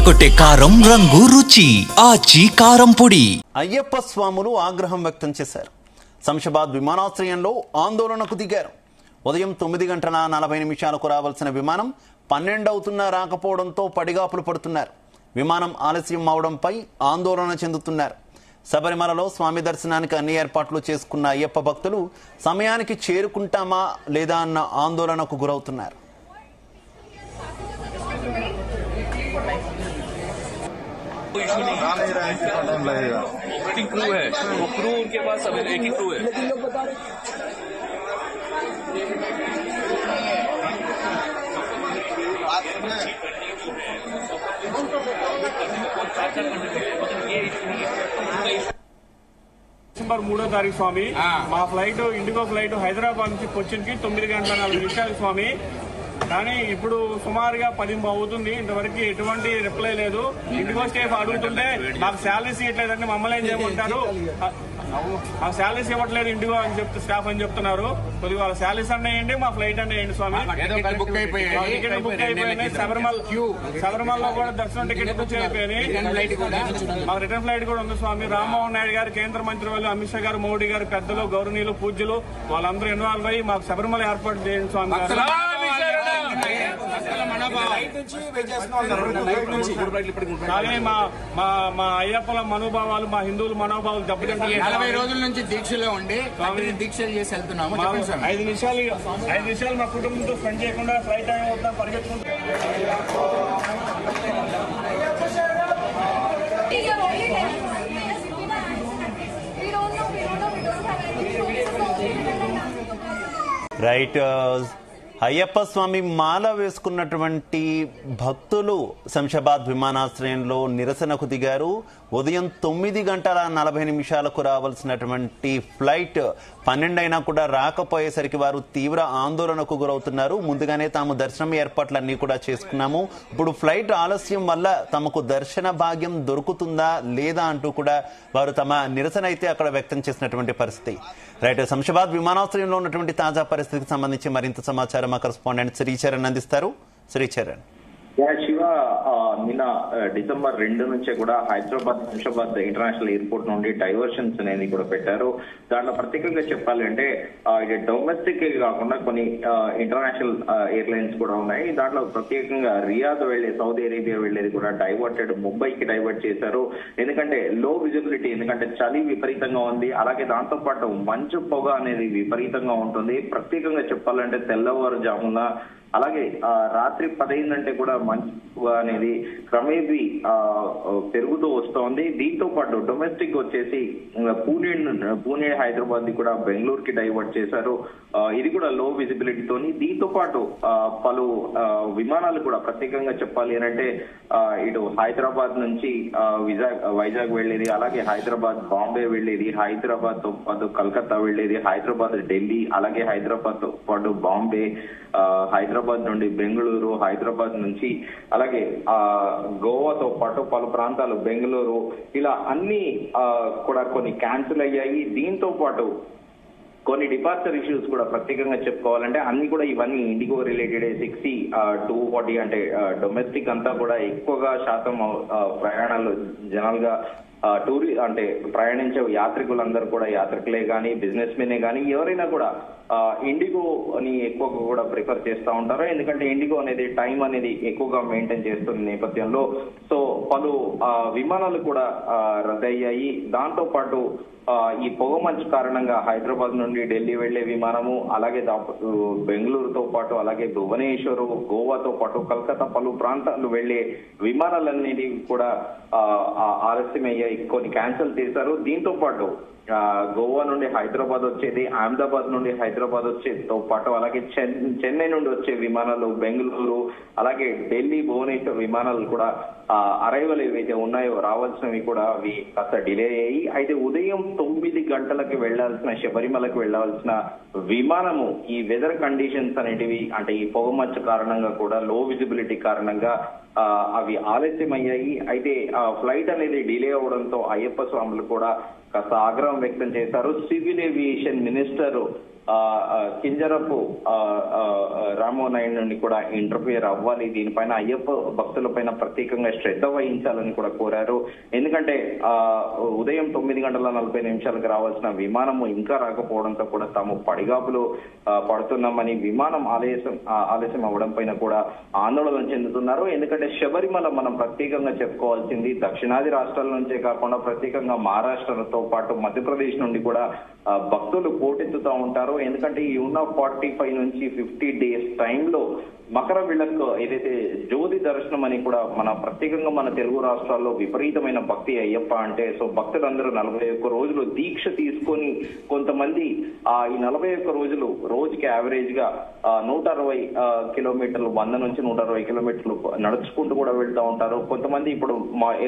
అదరగొట్టే కారం రంగు రుచి ఆచి కారం పొడి. అయ్యప్ప స్వాములు ఆగ్రహం వ్యక్తం చేశారు. శంషాబాద్ విమానాశ్రయంలో ఆందోళనకు దిగారు. ఉదయం 9:40 రావాల్సిన విమానం 12 అవుతున్నా రాకపోవడంతో పడిగాపులు పడుతున్నారు. విమానం ఆలస్యం అవడంపై ఆందోళన చెందుతున్నారు. శబరిమలలో స్వామి దర్శనానికి అన్ని ఏర్పాట్లు చేసుకున్న అయ్యప్ప భక్తులు సమయానికి చేరుకుంటామా లేదా అన్న ఆందోళనకు గురవుతున్నారు. ऑपरेटिंग क्रू है, वो क्रू उनके पास एक ही क्रू है. డిసెంబర్ 3వ తారీఖు స్వామి మా ఫ్లైట్ ఇండిగో ఫ్లైట్ హైదరాబాద్ నుంచి కొచ్చిన్కి 9:04 స్వామి. కానీ ఇప్పుడు సుమారుగా 10 అవుతుంది. ఇంతవరకు ఎటువంటి రిప్లై లేదు. ఇండిగో స్టాఫ్ అడుగుతుంటే మాకు శాలరీస్ ఇవ్వట్లేదంటే మమ్మల్ని ఏం చేయమంటారు? మాకు శాలరీస్ ఇవ్వట్లేదు ఇండిగో అని స్టాఫ్ అని చెప్తున్నారు. కొద్దిగా వాళ్ళ శాలరీస్ అన్నాయండి, మా ఫ్లైట్ అన్నాయండి స్వామి. టికెట్ బుక్ అయిపోయినాయి. శబరిమలలో కూడా దర్శనం టికెట్ బుక్ అయిపోయినాయి. మాకు రిటర్న్ ఫ్లైట్ కూడా ఉంది స్వామి. రామ్మోహన్ నాయుడు గారు, కేంద్ర మంత్రి వాళ్ళు, అమిత్ షా గారు, మోడీ గారు, పెద్దలు, గౌరవనీయులు, పూజ్యులు వాళ్ళందరూ ఇన్వాల్వ్ అయ్యి మాకు శబరిమల ఏర్పాటు చేయండి స్వామి. కానీ మా అయ్యప్పల మనోభావాలు, మా హిందువుల మనోభావాలు దెబ్బతింటాయి. 40 రోజుల నుంచి దీక్షలో ఉండి దీక్షలు చేసి వెళ్తున్నాము. 5 నిమిషాలు మా కుటుంబంతో స్పెండ్ చేయకుండా ఫ్లైట్ టైం అవుతాం పరిగెత్తుకుంటాం. రైట్. అయ్యప్ప స్వామి మాల వేసుకున్నటువంటి భక్తులు శంషాబాద్ విమానాశ్రయంలో నిరసనకు దిగారు. ఉదయం 9:40 రావాల్సినటువంటి ఫ్లైట్ 12 అయినా కూడా రాకపోయేసరికి వారు తీవ్ర ఆందోళనకు గురవుతున్నారు. ముందుగానే తాము దర్శనం ఏర్పాట్లన్నీ కూడా చేసుకున్నాము. ఇప్పుడు ఫ్లైట్ ఆలస్యం వల్ల తమకు దర్శన భాగ్యం దొరుకుతుందా లేదా అంటూ కూడా వారు తమ నిరసన అయితే అక్కడ వ్యక్తం చేసినటువంటి పరిస్థితి. రైట్. శంషాబాద్ విమానాశ్రయంలో ఉన్నటువంటి తాజా పరిస్థితికి సంబంధించి మరింత సమాచారం మా కరెస్పాండెంట్ శ్రీచరణ్ అందిస్తారు. శ్రీచరణ్. శివ, నిన్న డిసెంబర్ 2 నుంచే కూడా హైదరాబాద్ శంషాబాద్ ఇంటర్నేషనల్ ఎయిర్పోర్ట్ నుండి డైవర్షన్స్ అనేది కూడా పెట్టారు. దాంట్లో ప్రత్యేకంగా చెప్పాలంటే ఇది డొమెస్టిక్ కాకుండా కొన్ని ఇంటర్నేషనల్ ఎయిర్లైన్స్ కూడా ఉన్నాయి. దాంట్లో ప్రత్యేకంగా రియాద్ వెళ్లే సౌదీ అరేబియా వెళ్లేది కూడా డైవర్టెడ్, ముంబైకి డైవర్ట్ చేశారు. ఎందుకంటే లో విజిబిలిటీ, ఎందుకంటే చలి విపరీతంగా ఉంది. అలాగే దాంతో పాటు మంచు పొగ అనేది విపరీతంగా ఉంటుంది. ప్రత్యేకంగా చెప్పాలంటే తెల్లవారుజామున అలాగే రాత్రి 10 అంటే కూడా మంచు అనేది క్రమేపీ పెరుగుతూ వస్తోంది. దీంతో పాటు డొమెస్టిక్ వచ్చేసి పూణే హైదరాబాద్ కూడా బెంగళూరుకి డైవర్ట్ చేశారు. ఇది కూడా లో విజిబిలిటీతోని. దీంతో పాటు పలు విమానాలు కూడా ప్రత్యేకంగా చెప్పాలి అంటే ఇటు హైదరాబాద్ నుంచి వైజాగ్ వెళ్లేది, అలాగే హైదరాబాద్ బాంబే వెళ్లేది, హైదరాబాద్ తో పాటు కలకత్తా వెళ్లేది, హైదరాబాద్ ఢిల్లీ, అలాగే హైదరాబాద్ తో పాటు బాంబే, హైదరాబాద్ నుండి బెంగళూరు, హైదరాబాద్ నుంచి అలాగే గోవాతో పాటు పలు ప్రాంతాలు బెంగళూరు, ఇలా అన్ని కూడా కొన్ని క్యాన్సిల్ అయ్యాయి. దీంతో పాటు కొన్ని డిపార్చర్ ఇష్యూస్ కూడా ప్రత్యేకంగా చెప్పుకోవాలంటే అన్ని కూడా ఇవన్నీ ఇండిగో రిలేటెడ్. 60-240 అంటే డొమెస్టిక్ అంతా కూడా ఎక్కువగా శాతం ప్రయాణాలు జనరల్ గా అంటే ప్రయాణించే యాత్రికులందరూ కూడా, యాత్రికులే కానీ బిజినెస్ మెనే కానీ ఎవరైనా కూడా ఇండిగోని ఎక్కువగా కూడా ప్రిఫర్ చేస్తూ ఉంటారు. ఎందుకంటే ఇండిగో అనేది టైం అనేది ఎక్కువగా మెయింటైన్ చేస్తున్న నేపథ్యంలో సో పలు విమానాలు కూడా రద్దయ్యాయి. దాంతో పాటు ఈ పొగమంచు కారణంగా హైదరాబాద్ నుండి ఢిల్లీ వెళ్లే విమానము, అలాగే బెంగళూరుతో పాటు అలాగే భువనేశ్వర్, గోవాతో పాటు కలకత్తా పలు ప్రాంతాలు వెళ్లే విమానాలన్నిటి కూడా ఆలస్యమయ్యాయి, కొన్ని క్యాన్సిల్ చేశారు. దీంతో పాటు గోవా నుండి హైదరాబాద్ వచ్చేది, అహ్మదాబాద్ నుండి హైదరాబాద్ వచ్చేతో పాటు అలాగే చెన్నై నుండి వచ్చే విమానాలు, బెంగళూరు అలాగే ఢిల్లీ, భువనేశ్వర్ విమానాలు కూడా అరైవల్ ఏవైతే ఉన్నాయో రావాల్సినవి కూడా అవి కాస్త డిలే అయ్యాయి. అయితే ఉదయం 9 గంటలకు వెళ్లాల్సిన శబరిమలకు వెళ్లాల్సిన విమానము ఈ వెదర్ కండిషన్స్ అనేటివి అంటే ఈ పొగమచ్చ కారణంగా కూడా లో విజిబిలిటీ కారణంగా అవి ఆలస్యమయ్యాయి. అయితే ఫ్లైట్ అనేది డిలే అవడంతో అయ్యప్ప స్వాములు కూడా కాస్త ఆగ్రహం వ్యక్తం చేశారు. సివిల్ ఏవియేషన్ మినిస్టర్ కింజరపు రామోనాయుడిని కూడా ఇంటర్ఫియర్ అవ్వాలి, దీనిపైన అయ్యప్ప భక్తుల పైన ప్రత్యేకంగా శ్రద్ధ వహించాలని కూడా కోరారు. ఎందుకంటే ఉదయం 9:40 రావాల్సిన విమానము ఇంకా రాకపోవడంతో కూడా తాము పడిగాపులు పడుతున్నామని విమానం ఆలస్యం అవ్వడం పైన కూడా ఆందోళన చెందుతున్నారు. ఎందుకంటే శబరిమల మనం ప్రత్యేకంగా చెప్పుకోవాల్సింది దక్షిణాది రాష్ట్రాల నుంచే కాకుండా ప్రత్యేకంగా మహారాష్ట్రతో పాటు మధ్యప్రదేశ్ నుండి కూడా భక్తులు పోటెత్తుతూ ఉంటారు. ఎందుకంటే ఈ ఉన్న 45 నుంచి 50 డేస్ టైంలో మకర విళక్ ఏదైతే జ్యోతి దర్శనం అని కూడా ప్రత్యేకంగా మన తెలుగు రాష్ట్రాల్లో విపరీతమైన భక్తి అయ్యప్ప అంటే. సో భక్తులందరూ 41 రోజులు దీక్ష తీసుకొని కొంతమంది ఈ 41 రోజులు రోజుకి యావరేజ్ గా 160 కిలోమీటర్లు 100 నుంచి 160 కిలోమీటర్లు నడుచుకుంటూ కూడా వెళ్తూ ఉంటారు. కొంతమంది ఇప్పుడు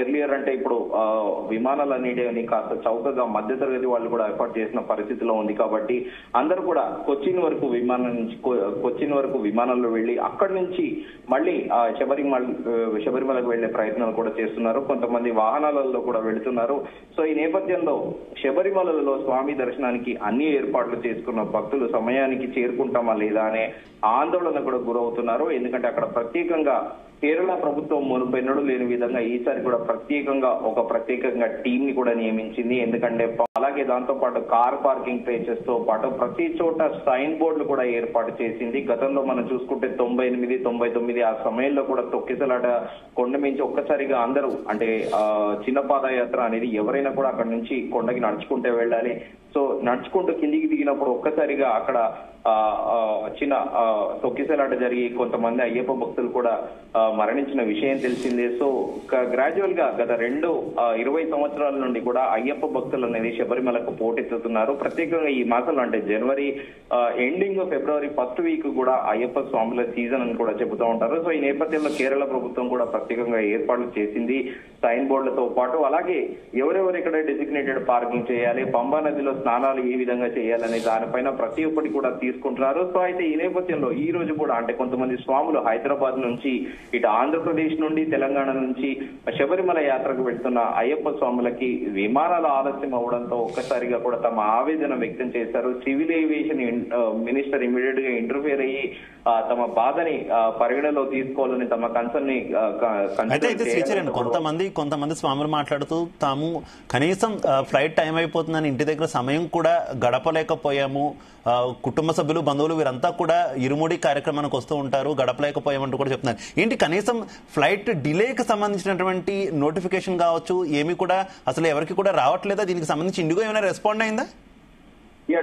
ఎర్లియర్ అంటే ఇప్పుడు విమానాలు అనేటివి కాస్త చౌకగా మధ్యతరగతి వాళ్ళు కూడా ఏర్పాటు చేసిన పరిస్థితిలో ఉంది కాబట్టి అందరూ కూడా కొచ్చిన్ వరకు విమానంలో వెళ్లి అక్కడి నుంచి మళ్ళీ శబరిమలకు వెళ్లే ప్రయత్నాలు కూడా చేస్తున్నారు. కొంతమంది వాహనాలలో కూడా వెళుతున్నారు. సో ఈ నేపథ్యంలో శబరిమలలో స్వామి దర్శనానికి అన్ని ఏర్పాట్లు చేసుకున్న భక్తులు సమయానికి చేరుకుంటామా లేదా అనే ఆందోళన కూడా గురవుతున్నారు. ఎందుకంటే అక్కడ ప్రత్యేకంగా కేరళ ప్రభుత్వం మునుపెన్నడూ లేని విధంగా ఈసారి కూడా ప్రత్యేకంగా టీం ని కూడా నియమించింది. ఎందుకంటే అలాగే దాంతో పాటు కార్ పార్కింగ్ ప్లేసెస్ తో పాటు ప్రతి చోట సైన్ బోర్డులు కూడా ఏర్పాటు చేసింది. గతంలో మనం చూసుకుంటే 98, 99 ఆ సమయంలో కూడా తొక్కిసలాట కొండ మించి ఒక్కసారిగా అందరూ అంటే చిన్న పాదయాత్ర అనేది ఎవరైనా కూడా అక్కడ నుంచి కొండకి నడుచుకుంటే వెళ్ళాలి. సో నడుచుకుంటూ కిందికి దిగినప్పుడు ఒక్కసారిగా అక్కడ చిన్న తొక్కిసలాట జరిగి కొంతమంది అయ్యప్ప భక్తులు కూడా మరణించిన విషయం తెలిసిందే. సో గ్రాడ్యువల్ గా గత 20 సంవత్సరాల నుండి కూడా అయ్యప్ప భక్తులు అనేది శబరిమలకు పోటెత్తుతున్నారు. ప్రత్యేకంగా ఈ మాసంలో అంటే జనవరి ఎండింగ్ ఫిబ్రవరి ఫస్ట్ వీక్ కూడా అయ్యప్ప స్వాముల సీజన్ అని కూడా చెబుతూ ఉంటారు. సో ఈ నేపథ్యంలో కేరళ ప్రభుత్వం కూడా ప్రత్యేకంగా ఏర్పాట్లు చేసింది సైన్ బోర్డులతో పాటు. అలాగే ఎవరెవరు ఇక్కడ డెసిగ్నేటెడ్ పార్కింగ్ చేయాలి, పంబా నదిలో స్నానాలు ఏ విధంగా చేయాలనే దానిపైన ప్రతి ఒక్కటి కూడా తీసుకుంటున్నారు. సో అయితే ఈ నేపథ్యంలో ఈ రోజు కూడా అంటే కొంతమంది స్వాములు హైదరాబాద్ నుంచి ఇటు ఆంధ్రప్రదేశ్ నుండి తెలంగాణ నుంచి శబరిమల యాత్రకు వెళ్తున్న అయ్యప్ప స్వాములకి విమానాల ఆలస్యం అవడంతో ఒక్కసారిగా కూడా తమ ఆవేదన వ్యక్తం చేశారు. సివిల్ ఏవియేషన్ మినిస్టర్ ఇమీడియట్ గా ఇంటర్ఫియర్ అయ్యి తమ బాధని పరిగణలో తీసుకోవాలని తమ కన్సర్న్ ని కొంతమంది స్వాములు మాట్లాడుతూ తాము కనీసం ఫ్లైట్ టైం అయిపోతుందని ఇంటి దగ్గర సమయం కూడా గడపలేకపోయాము, కుటుంబ సభ్యులు బంధువులు వీరంతా కూడా ఇరుముడి కార్యక్రమానికి వస్తూ ఉంటారు, గడపలేకపోయామంటూ కూడా చెప్తున్నారు. ఏంటి కనీసం ఫ్లైట్ డిలేకి సంబంధించినటువంటి నోటిఫికేషన్ కావచ్చు ఏమి కూడా అసలు ఎవరికి కూడా రావట్లేదా? దీనికి సంబంధించి ఇండిగో ఏమైనా రెస్పాండ్ అయిందా?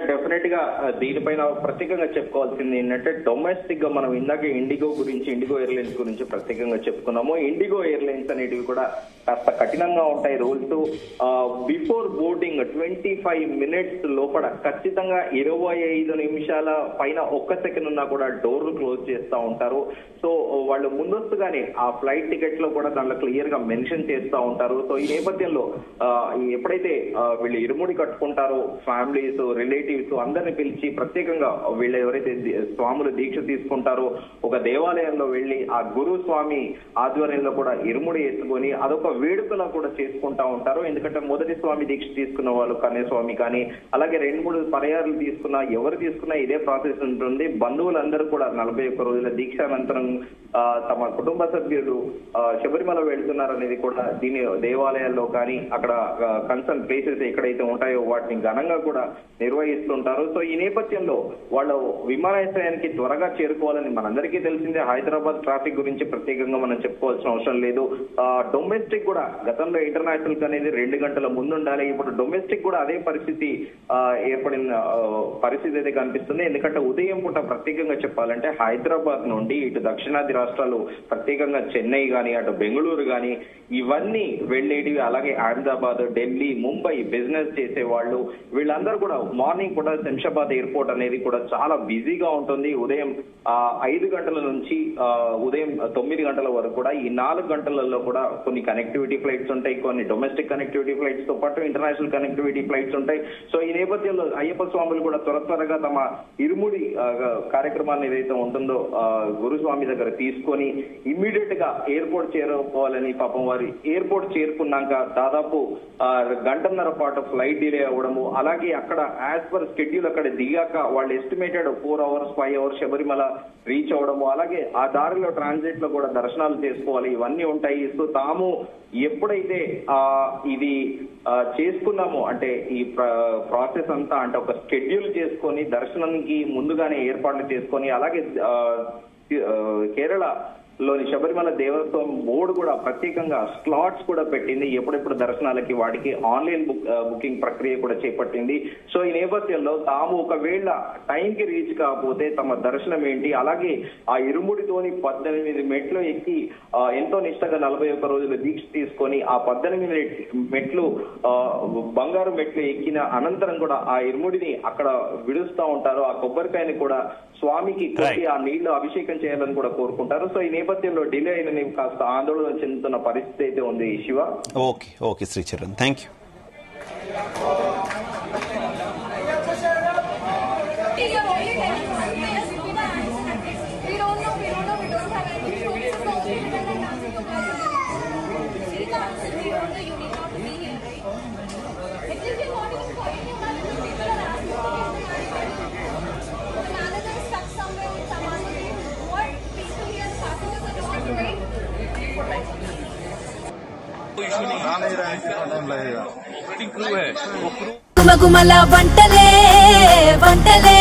డెఫినెట్ గా దీనిపైన ప్రత్యేకంగా చెప్పుకోవాల్సింది ఏంటంటే డొమెస్టిక్ గా మనం ఇందాక ఇండిగో ఎయిర్లైన్స్ గురించి ప్రత్యేకంగా చెప్పుకున్నాము. ఇండిగో ఎయిర్లైన్స్ అనేటివి కూడా కాస్త కఠినంగా ఉంటాయి రూల్స్. బిఫోర్ బోర్డింగ్ 25 మినిట్స్ లోపల ఖచ్చితంగా 25 నిమిషాల పైన 1 సెకండ్ ఉన్నా కూడా డోర్లు క్లోజ్ చేస్తూ ఉంటారు. సో వాళ్ళు ముందస్తుగానే ఆ ఫ్లైట్ టికెట్ లో కూడా దాంట్లో క్లియర్ గా మెన్షన్ చేస్తూ ఉంటారు. సో ఈ నేపథ్యంలో ఎప్పుడైతే వీళ్ళు ఇరుముడి కట్టుకుంటారో ఫ్యామిలీస్ రిలేటివ్స్ అందరిని పిలిచి ప్రత్యేకంగా వీళ్ళు ఎవరైతే స్వాములు దీక్ష తీసుకుంటారో ఒక దేవాలయంలో వెళ్లి ఆ గురు స్వామి ఆధ్వర్యంలో కూడా ఇరుముడి వేసుకొని అదొక వేడుకలా కూడా చేసుకుంటా ఉంటారు. ఎందుకంటే మొదటి స్వామి దీక్ష తీసుకున్న వాళ్ళు కన్యాస్వామి కానీ అలాగే 2-3 పర్యాలు ఎవరు తీసుకున్నా ఇదే ప్రాసెస్ ఉంటుంది. బంధువులందరూ కూడా 41 రోజుల దీక్ష అనంతరం తమ కుటుంబ సభ్యులు శబరిమల వెళ్తున్నారు అనేది కూడా దీని దేవాలయాల్లో కానీ అక్కడ కన్సర్న్ ప్లేసెస్ ఎక్కడైతే ఉంటాయో వాటిని ఘనంగా కూడా నిర్వహిస్తుంటారు. సో ఈ నేపథ్యంలో వాళ్ళు విమానాశ్రయానికి త్వరగా చేరుకోవాలని మనందరికీ తెలిసిందే. హైదరాబాద్ ట్రాఫిక్ గురించి ప్రత్యేకంగా మనం చెప్పుకోవాల్సిన అవసరం లేదు. డొమెస్టిక్ కూడా గతంలో ఇంటర్నేషనల్ అనేది 2 గంటల ముందు ఉండాలి. ఇప్పుడు డొమెస్టిక్ కూడా అదే పరిస్థితి ఏర్పడిన పరిస్థితి అయితే కనిపిస్తుంది. ఎందుకంటే ఉదయం పూట ప్రత్యేకంగా చెప్పాలంటే హైదరాబాద్ నుండి ఇటు దక్షిణాది రాష్ట్రాలు ప్రత్యేకంగా చెన్నై గాని అటు బెంగళూరు గాని ఇవన్నీ వెళ్లేటివి, అలాగే అహ్మదాబాద్, ఢిల్లీ, ముంబై బిజినెస్ చేసే వాళ్ళు వీళ్ళందరూ కూడా మార్నింగ్ కూడా శంషాబాద్ ఎయిర్పోర్ట్ అనేది కూడా చాలా బిజీగా ఉంటుంది. ఉదయం 5 గంటల నుంచి ఉదయం 9 గంటల వరకు కూడా ఈ 4 గంటలలో కూడా కొన్ని కనెక్టివిటీ ఫ్లైట్స్ ఉంటాయి, కొన్ని డొమెస్టిక్ కనెక్టివిటీ ఫ్లైట్స్ తో పాటు ఇంటర్నేషనల్ కనెక్టివిటీ ఫ్లైట్స్ ఉంటాయి. సో ఈ నేపథ్యంలో అయ్యప్ప స్వాములు కూడా త్వరగా తమ ఇరుముడి కార్యక్రమాన్ని ఏదైతే ఉంటుందో గురుస్వామి దగ్గర తీసుకొని ఇమ్మీడియట్ గా ఎయిర్పోర్ట్ చేరుకోవాలని పాపం వారి ఎయిర్పోర్ట్ చేరుకున్నాక దాదాపు 1.5 గంటల పాటు ఫ్లైట్ డిలే అవ్వడము, అలాగే అక్కడ యాజ్ పర్ షెడ్యూల్ అక్కడ దిగాక వాళ్ళు estimated 4 hours 5 hours Sabarimala reach అవడము, అలాగే ఆ దారిలో ట్రాన్సిట్ లో కూడా దర్శనాలు చేసుకోవాలి, ఇవన్నీ ఉంటాయి. సో తాము ఎప్పుడైతే ఇది చేసుకున్నామో అంటే ఈ ప్రాసెస్ అంతా అంటే ఒక షెడ్యూల్ చేసుకొని దర్శనానికి ముందుగానే ఏర్పాట్లు చేసుకొని, అలాగే కేరళలోని శబరిమల దేవస్థానం బోర్డు కూడా ప్రత్యేకంగా స్లాట్స్ కూడా పెట్టింది. ఎప్పుడెప్పుడు దర్శనాలకి వాటికి ఆన్లైన్ బుకింగ్ ప్రక్రియ కూడా చేపట్టింది. సో ఈ నేపథ్యంలో తాము ఒకవేళ టైంకి రీచ్ కాకపోతే తమ దర్శనం ఏంటి, అలాగే ఆ ఇరుముడితోని 18 మెట్లు ఎక్కి ఎంతో నిష్టగా 41 రోజులు దీక్ష తీసుకొని ఆ 18 మెట్లు బంగారు మెట్లు ఎక్కిన అనంతరం కూడా ఆ ఇరుముడిని అక్కడ విడుస్తూ ఉంటారు. ఆ కొబ్బరికాయని కూడా స్వామికి కొట్టి ఆ నీళ్లు అభిషేకం చేయాలని కూడా కోరుకుంటారు. సో ఈ నేపథ్యంలో డిలే అయిన కాస్త ఆందోళన చెందుతున్న పరిస్థితి అయితే ఉంది Shiva. Okay Sricharan, thank you. గుమగుమల వంటలే వంటలే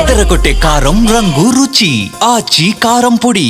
తెరకొట్టే కారం రంగు రుచి ఆచి కారం పొడి.